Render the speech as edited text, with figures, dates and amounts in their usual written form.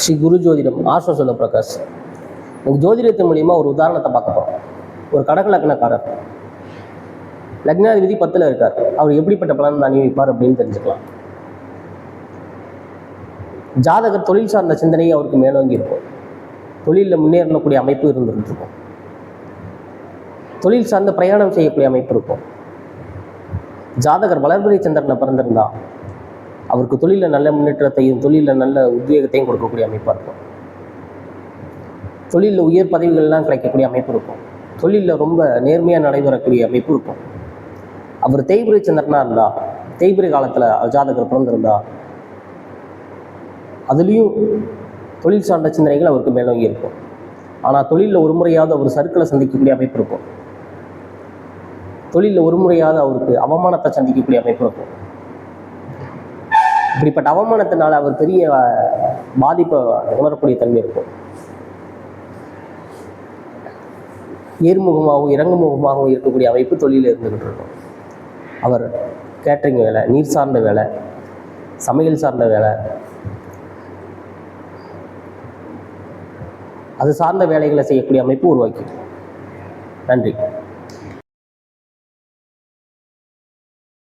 ஸ்ரீ குரு ஜோதிடம் ஆஸ்வசோல பிரகாஷ். உங்களுக்கு ஜோதிடத்தின் மூலியமா ஒரு உதாரணத்தை பார்க்க போகிறோம். ஒரு கடக லக்னக்காரர், லக்னாதிபதி 10ல் இருக்கார். அவர் எப்படிப்பட்ட பலன் அணிவிப்பார் அப்படின்னு தெரிஞ்சுக்கலாம். ஜாதகர் தொழில் சார்ந்த சிந்தனை அவருக்கு மேலோங்கி இருக்கும். தொழிலில் முன்னேறக்கூடிய அமைப்பு இருந்துட்டு இருக்கும். தொழில் சார்ந்த பிரயாணம் செய்யக்கூடிய அமைப்பு இருக்கும். ஜாதகர் வளர்பிறை சந்திரனை பிறந்திருந்தா அவருக்கு தொழிலில் நல்ல முன்னேற்றத்தையும் தொழிலில் நல்ல உத்வேகத்தையும் கொடுக்கக்கூடிய அமைப்பாக இருக்கும். தொழிலில் உயர் பதவிகள்லாம் கிடைக்கக்கூடிய அமைப்பு இருக்கும். தொழிலில் ரொம்ப நேர்மையாக நடைபெறக்கூடிய அமைப்பு இருக்கும். அவர் தேய்பிரை சந்திரனாக இருந்தால், தேய்பிரை காலத்தில் ஜாதகர் பிறந்திருந்தா அதுலேயும் தொழில் சார்ந்த சிந்தனைகள் அவருக்கு மேலோங்கி இருக்கும். ஆனால் தொழிலில் ஒரு முறையாவது அவர் சறுக்களை சந்திக்கக்கூடிய அமைப்பு இருக்கும். தொழிலில் ஒரு முறையாவது அவருக்கு அவமானத்தை சந்திக்கக்கூடிய அமைப்பு இருக்கும். இப்படிப்பட்ட அவமானத்தினால அவர் பெரிய பாதிப்பை உணரக்கூடிய தன்மை இருக்கும். ஏர்முகமாகவும் இறங்குமுகமாகவும் இருக்கக்கூடிய அமைப்பு தொழிலில் இருந்துகிட்டு இருக்கும். அவர் கேட்ரிங் வேலை, நீர் சார்ந்த வேலை, சமையல் சார்ந்த வேலை, அது சார்ந்த வேலைகளை செய்யக்கூடிய அமைப்பு உருவாக்கி. நன்றி.